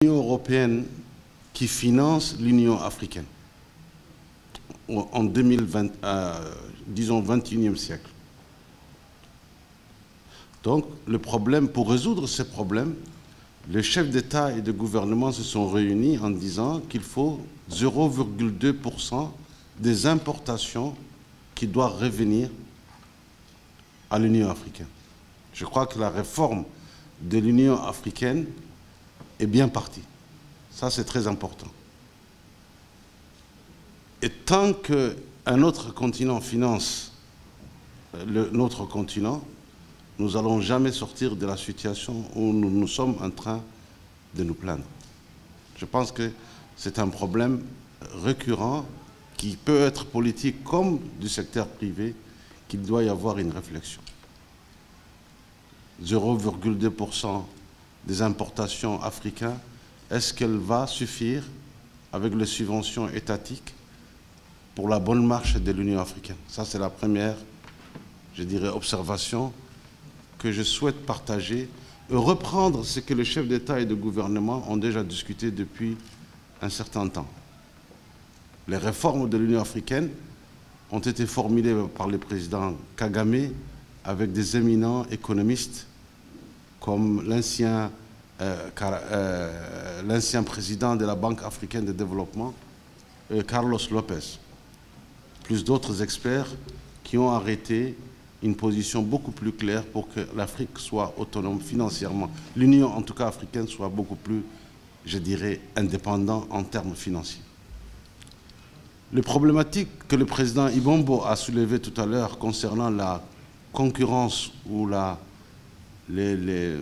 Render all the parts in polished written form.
l'Union européenne qui finance l'Union africaine en 2020, disons 21e siècle. Donc, le problème, pour résoudre ces problèmes, les chefs d'État et de gouvernement se sont réunis en disant qu'il faut 0,2% des importations qui doivent revenir à l'Union africaine. Je crois que la réforme de l'Union africaine est bien partie. Ça, c'est très important. Et tant qu'un autre continent finance notre continent, nous n'allons jamais sortir de la situation où nous sommes en train de nous plaindre. Je pense que c'est un problème récurrent qui peut être politique comme du secteur privé, qu'il doit y avoir une réflexion. 0,2% des importations africaines, est-ce qu'elle va suffire avec les subventions étatiques pour la bonne marche de l'Union africaine? Ça, c'est la première, je dirais, observation que je souhaite partager et reprendre ce que les chefs d'État et de gouvernement ont déjà discuté depuis un certain temps. Les réformes de l'Union africaine ont été formulées par le président Kagame avec des éminents économistes comme l'ancien président de la Banque africaine de développement, Carlos Lopez, plus d'autres experts qui ont arrêté une position beaucoup plus claire pour que l'Afrique soit autonome financièrement. L'Union, en tout cas africaine, soit beaucoup plus, je dirais, indépendante en termes financiers. Les problématiques que le président Ibombo a soulevées tout à l'heure concernant la concurrence ou les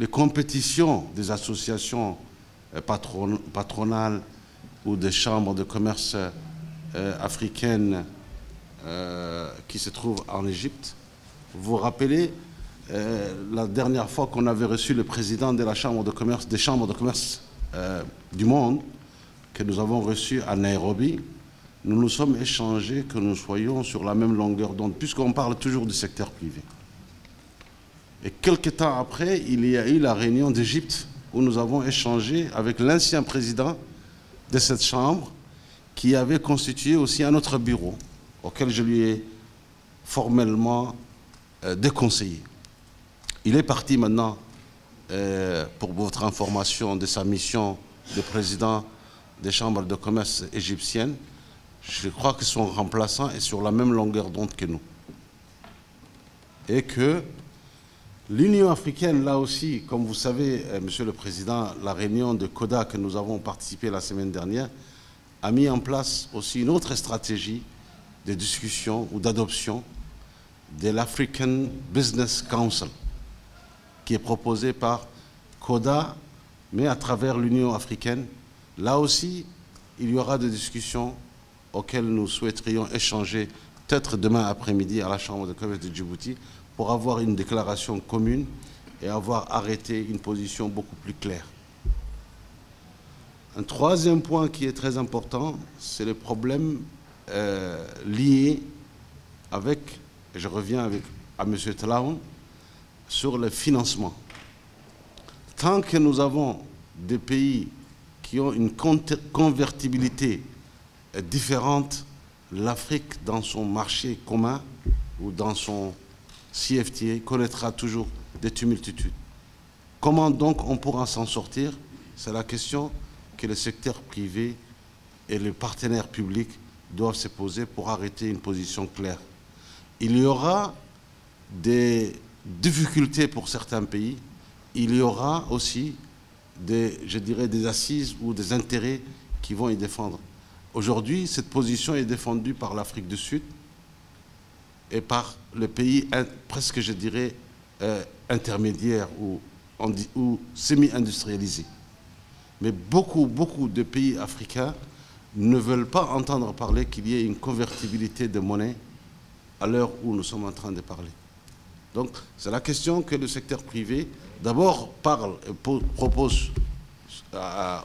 compétitions des associations patronales ou des chambres de commerce africaines qui se trouvent en Égypte. Vous vous rappelez la dernière fois qu'on avait reçu le président de la chambre de commerce, des chambres de commerce du monde, que nous avons reçu à Nairobi, nous nous sommes échangés que nous soyons sur la même longueur d'onde, puisqu'on parle toujours du secteur privé. Et quelques temps après, il y a eu la réunion d'Égypte où nous avons échangé avec l'ancien président de cette chambre qui avait constitué aussi un autre bureau auquel je lui ai formellement déconseillé. Il est parti maintenant, pour votre information, de sa mission de président des chambres de commerce égyptiennes. Je crois que son remplaçant est sur la même longueur d'onde que nous. Et que l'Union africaine, là aussi, comme vous savez, Monsieur le Président, la réunion de CODA que nous avons participé la semaine dernière, a mis en place aussi une autre stratégie de discussion ou d'adoption de l'African Business Council, qui est proposée par CODA, mais à travers l'Union africaine. Là aussi, il y aura des discussions auxquelles nous souhaiterions échanger, peut-être demain après-midi à la Chambre de commerce de Djibouti, pour avoir une déclaration commune et avoir arrêté une position beaucoup plus claire. Un troisième point qui est très important, c'est le problème lié avec, et je reviens à M. Tlaon, sur le financement. Tant que nous avons des pays qui ont une convertibilité différente, l'Afrique, dans son marché commun ou dans son CFTA, connaîtra toujours des tumultudes. Comment donc on pourra s'en sortir? C'est la question que le secteur privé et les partenaires publics doivent se poser pour arrêter une position claire. Il y aura des difficultés pour certains pays, il y aura aussi je dirais, des assises ou des intérêts qui vont y défendre. Aujourd'hui, cette position est défendue par l'Afrique du Sud et par les pays presque, je dirais, intermédiaires ou semi-industrialisés. Mais beaucoup de pays africains ne veulent pas entendre parler qu'il y ait une convertibilité de monnaie à l'heure où nous sommes en train de parler. Donc, c'est la question que le secteur privé, d'abord, propose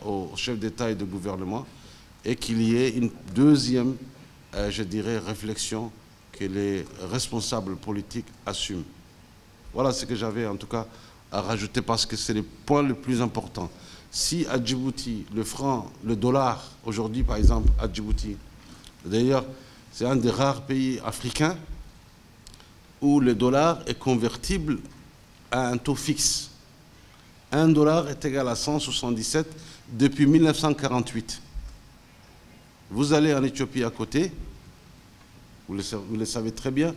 aux chefs d'État et de gouvernement, et qu'il y ait une deuxième, je dirais, réflexion que les responsables politiques assument. Voilà ce que j'avais en tout cas à rajouter parce que c'est le point le plus important. Si à Djibouti, le franc, le dollar, aujourd'hui par exemple à Djibouti, d'ailleurs c'est un des rares pays africains où le dollar est convertible à un taux fixe. 1 dollar est égal à 177 depuis 1948. Vous allez en Éthiopie à côté, vous le savez très bien,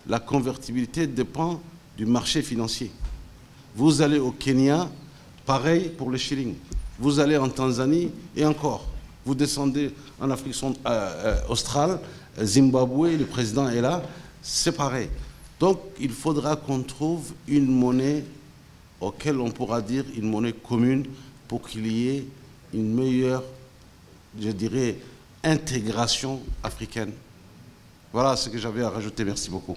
la convertibilité dépend du marché financier. Vous allez au Kenya, pareil pour le shilling. Vous allez en Tanzanie et encore. Vous descendez en Afrique australe, Zimbabwe, le président est là, c'est pareil. Donc il faudra qu'on trouve une monnaie auquel on pourra dire une monnaie commune pour qu'il y ait une meilleure, je dirais, intégration africaine. Voilà ce que j'avais à rajouter. Merci beaucoup.